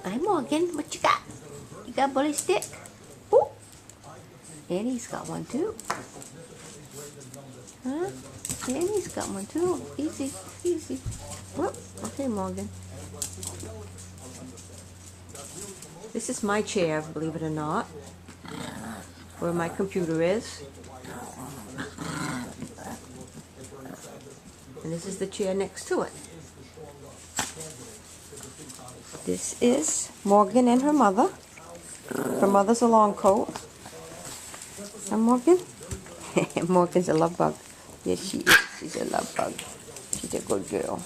Hi, Morgan. What you got? You got a bully stick? Ooh. Annie's got one too. Huh? Annie's got one too. Easy, easy. Whoop. Okay, Morgan. This is my chair, believe it or not, where my computer is. And this is the chair next to it. This is Morgan and her mother. Her mother's a long coat. And Morgan? Morgan's a love bug. Yes, she is. She's a love bug. She's a good girl.